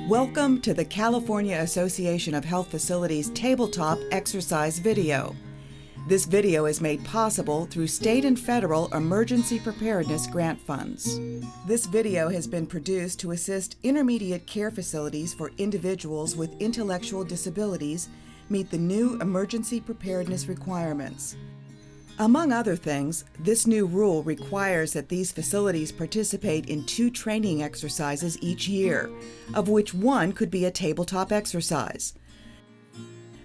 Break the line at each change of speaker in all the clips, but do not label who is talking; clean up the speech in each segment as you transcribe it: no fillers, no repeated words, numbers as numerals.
Welcome to the California Association of Health Facilities Tabletop Exercise Video. This video is made possible through state and federal emergency preparedness grant funds. This video has been produced to assist intermediate care facilities for individuals with intellectual disabilities meet the new emergency preparedness requirements. Among other things, this new rule requires that these facilities participate in 2 training exercises each year, of which one could be a tabletop exercise.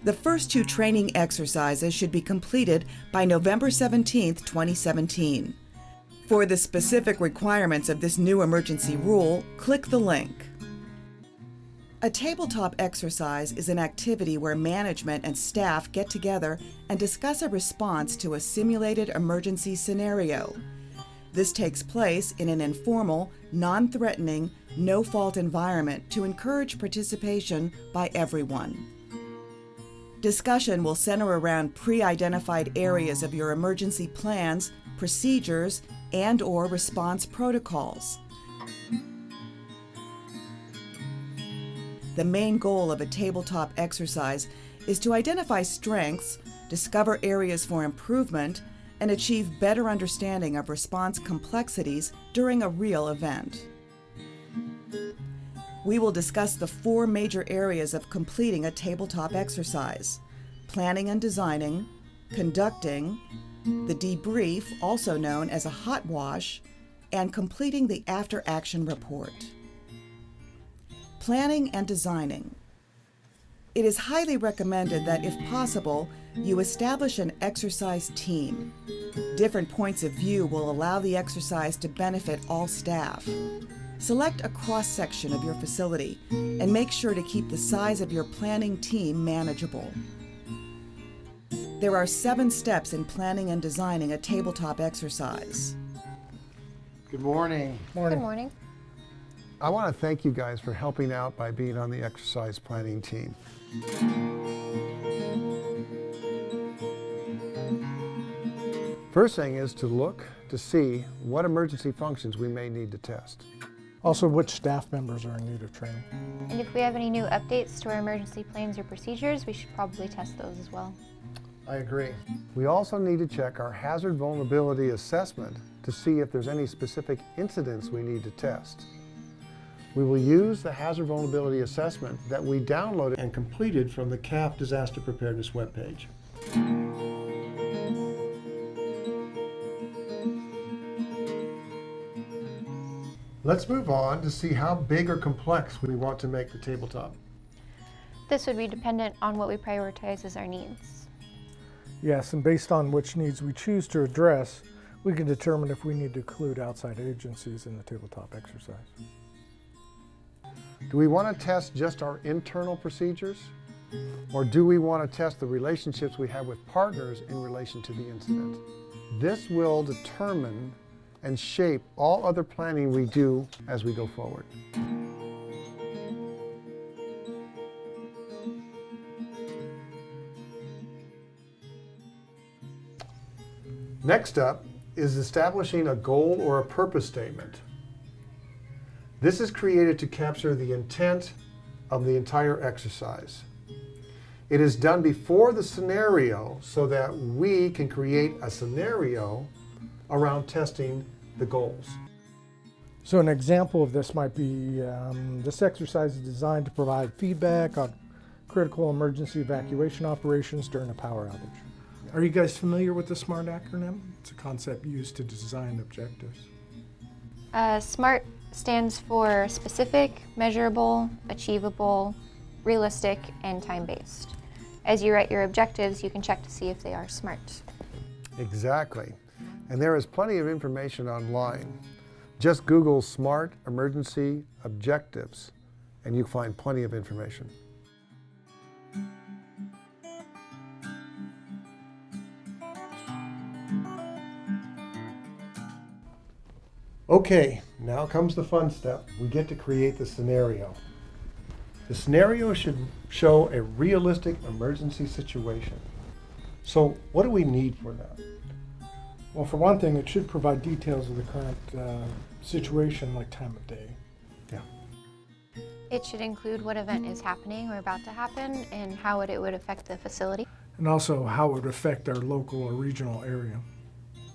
The first 2 training exercises should be completed by November 17, 2017. For the specific requirements of this new emergency rule, click the link. A tabletop exercise is an activity where management and staff get together and discuss a response to a simulated emergency scenario. This takes place in an informal, non-threatening, no-fault environment to encourage participation by everyone. Discussion will center around pre-identified areas of your emergency plans, procedures, and/or response protocols. The main goal of a tabletop exercise is to identify strengths, discover areas for improvement, and achieve better understanding of response complexities during a real event. We will discuss the 4 major areas of completing a tabletop exercise: planning and designing, conducting, the debrief, also known as a hot wash, and completing the after-action report. Planning and designing. It is highly recommended that, if possible, you establish an exercise team. Different points of view will allow the exercise to benefit all staff. Select a cross-section of your facility and make sure to keep the size of your planning team manageable. There are 7 steps in planning and designing a tabletop exercise.
Good morning.
Good morning.
I want to thank you guys for helping out by being on the exercise planning team. First thing is to look to see what emergency functions we may need to test.
Also, which staff members are in need of training.
And if we have any new updates to our emergency plans or procedures, we should probably test those as well.
I agree. We also need to check our hazard vulnerability assessment to see if there's any specific incidents we need to test. We will use the hazard vulnerability assessment that we downloaded and completed from the CAHF Disaster Preparedness webpage. Let's move on to see how big or complex we want to make the tabletop.
This would be dependent on what we prioritize as our needs.
Yes, and based on which needs we choose to address, we can determine if we need to include outside agencies in the tabletop exercise.
Do we want to test just our internal procedures? Or do we want to test the relationships we have with partners in relation to the incident? This will determine and shape all other planning we do as we go forward. Next up is establishing a goal or a purpose statement. This is created to capture the intent of the entire exercise. It is done before the scenario so that we can create a scenario around testing the goals.
So an example of this might be, this exercise is designed to provide feedback on critical emergency evacuation operations during a power outage. Are you guys familiar with the SMART acronym? It's a concept used to design objectives.
SMART stands for specific, measurable, achievable, realistic, and time-based. As you write your objectives, you can check to see if they are SMART.
Exactly. And there is plenty of information online. Just Google SMART Emergency Objectives, and you'll find plenty of information. Okay, now comes the fun step. We get to create the scenario. The scenario should show a realistic emergency situation. So what do we need for that?
Well, for one thing, it should provide details of the current situation, like time of day.
Yeah.
It should include what event is happening or about to happen and how it would affect the facility.
And also how it would affect our local or regional area.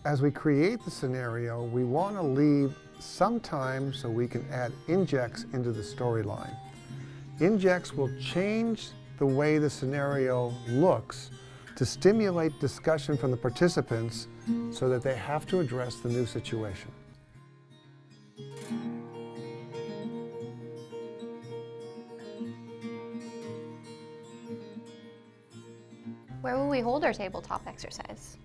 As we create the scenario, we want to leave some time so we can add injects into the storyline. Injects will change the way the scenario looks to stimulate discussion from the participants so that they have to address the new situation.
Where will we hold our tabletop exercise?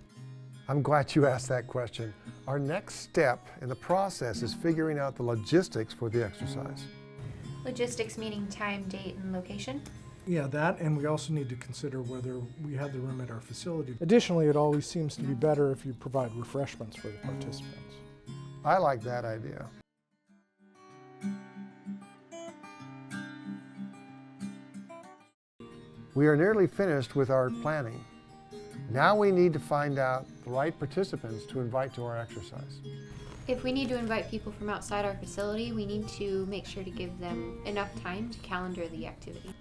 I'm glad you asked that question. Our next step in the process is figuring out the logistics for the exercise.
Logistics meaning time, date, and location.
Yeah, that, and we also need to consider whether we have the room at our facility. Additionally, it always seems to be better if you provide refreshments for the participants.
I like that idea. We are nearly finished with our planning. Now we need to find out the right participants to invite to our exercise.
If we need to invite people from outside our facility, we need to make sure to give them enough time to calendar the activity.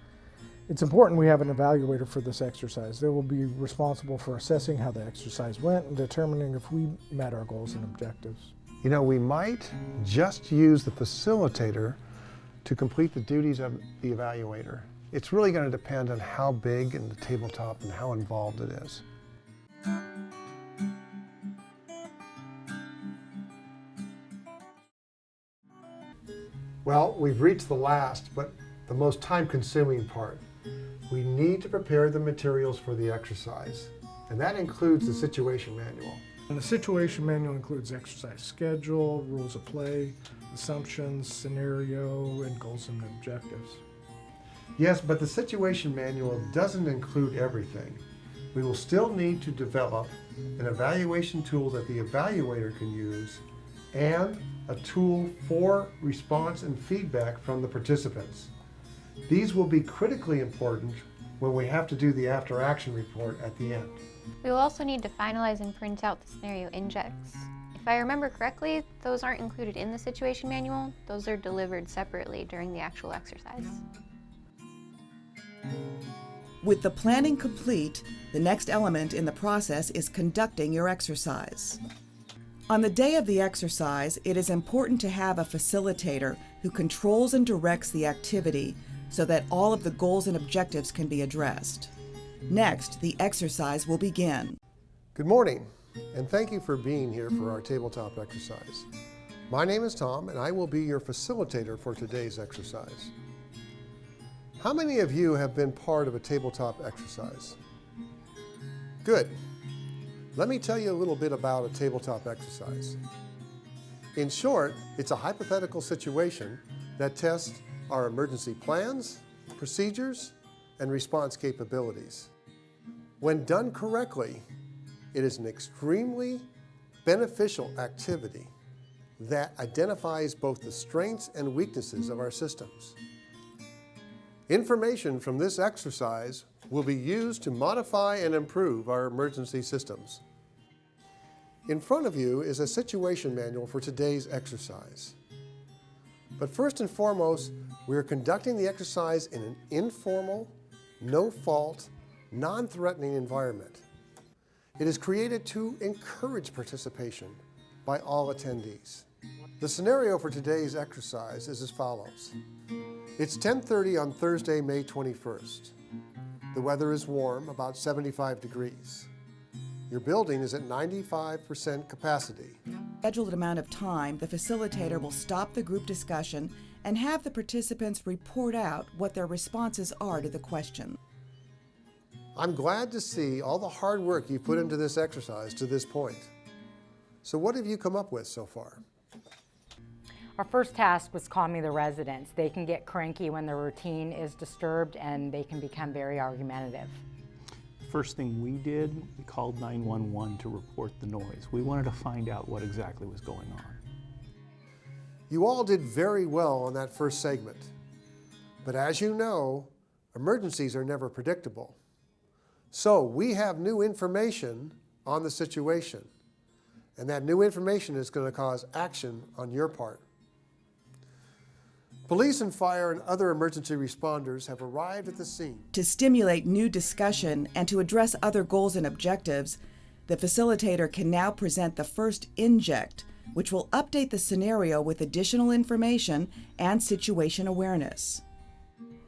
It's important we have an evaluator for this exercise. They will be responsible for assessing how the exercise went and determining if we met our goals and objectives.
You know, we might just use the facilitator to complete the duties of the evaluator. It's really going to depend on how big and the tabletop and how involved it is. Well, we've reached the last, but the most time-consuming part. We need to prepare the materials for the exercise, and that includes the situation manual.
And the situation manual includes exercise schedule, rules of play, assumptions, scenario, and goals and objectives.
Yes, but the situation manual doesn't include everything. We will still need to develop an evaluation tool that the evaluator can use and a tool for response and feedback from the participants. These will be critically important when we have to do the after-action report at the end.
We will also need to finalize and print out the scenario injects. If I remember correctly, those aren't included in the situation manual. Those are delivered separately during the actual exercise.
With the planning complete, the next element in the process is conducting your exercise. On the day of the exercise, it is important to have a facilitator who controls and directs the activity so that all of the goals and objectives can be addressed. Next, the exercise will begin.
Good morning, and thank you for being here for our tabletop exercise. My name is Tom, and I will be your facilitator for today's exercise. How many of you have been part of a tabletop exercise? Good. Let me tell you a little bit about a tabletop exercise. In short, it's a hypothetical situation that tests our emergency plans, procedures, and response capabilities. When done correctly, it is an extremely beneficial activity that identifies both the strengths and weaknesses of our systems. Information from this exercise will be used to modify and improve our emergency systems. In front of you is a situation manual for today's exercise. But first and foremost, we are conducting the exercise in an informal, no-fault, non-threatening environment. It is created to encourage participation by all attendees. The scenario for today's exercise is as follows. It's 10:30 on Thursday, May 21st. The weather is warm, about 75 degrees. Your building is at 95% capacity.
Scheduled amount of time, the facilitator will stop the group discussion and have the participants report out what their responses are to the question.
I'm glad to see all the hard work you've put into this exercise to this point. So what have you come up with so far?
Our first task was calming the residents. They can get cranky when their routine is disturbed and they can become very argumentative.
First thing we did, we called 911 to report the noise. We wanted to find out what exactly was going on.
You all did very well on that first segment. But as you know, emergencies are never predictable. So we have new information on the situation, and that new information is going to cause action on your part. Police and fire and other emergency responders have arrived at the scene.
To stimulate new discussion and to address other goals and objectives, the facilitator can now present the first inject, which will update the scenario with additional information and situation awareness.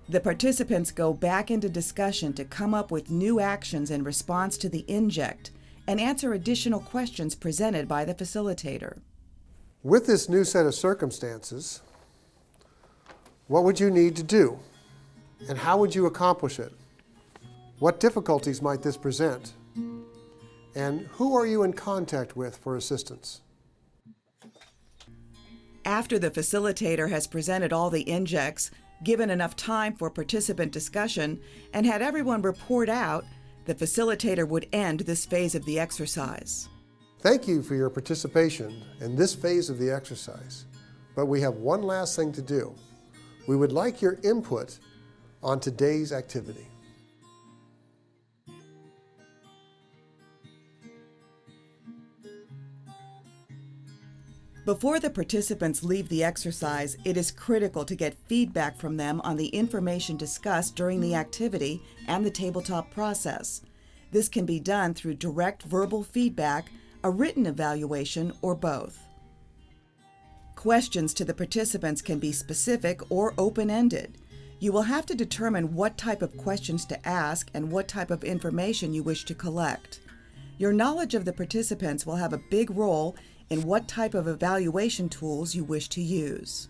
The participants go back into discussion to come up with new actions in response to the inject and answer additional questions presented by the facilitator.
With this new set of circumstances, what would you need to do? And how would you accomplish it? What difficulties might this present? And who are you in contact with for assistance?
After the facilitator has presented all the injects, given enough time for participant discussion, and had everyone report out, the facilitator would end this phase of the exercise.
Thank you for your participation in this phase of the exercise, but we have one last thing to do. We would like your input on today's activity.
Before the participants leave the exercise, it is critical to get feedback from them on the information discussed during the activity and the tabletop process. This can be done through direct verbal feedback, a written evaluation, or both. Questions to the participants can be specific or open-ended. You will have to determine what type of questions to ask and what type of information you wish to collect. Your knowledge of the participants will have a big role in what type of evaluation tools you wish to use.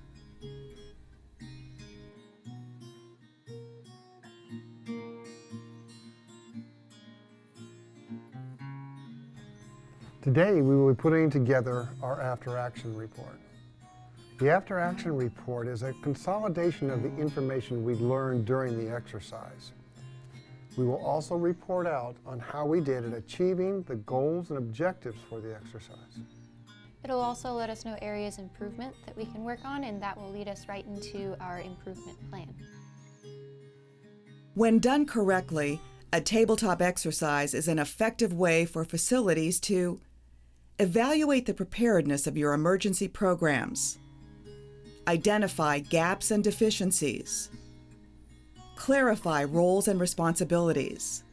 Today we will be putting together our after-action report. The after-action report is a consolidation of the information we learned during the exercise. We will also report out on how we did at achieving the goals and objectives for the exercise.
It'll also let us know areas of improvement that we can work on, and that will lead us right into our improvement plan.
When done correctly, a tabletop exercise is an effective way for facilities to evaluate the preparedness of your emergency programs, identify gaps and deficiencies, clarify roles and responsibilities,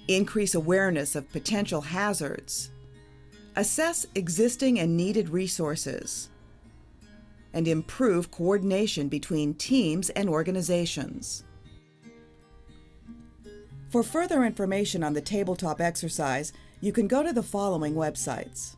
increase awareness of potential hazards, assess existing and needed resources, and improve coordination between teams and organizations. For further information on the tabletop exercise, you can go to the following websites: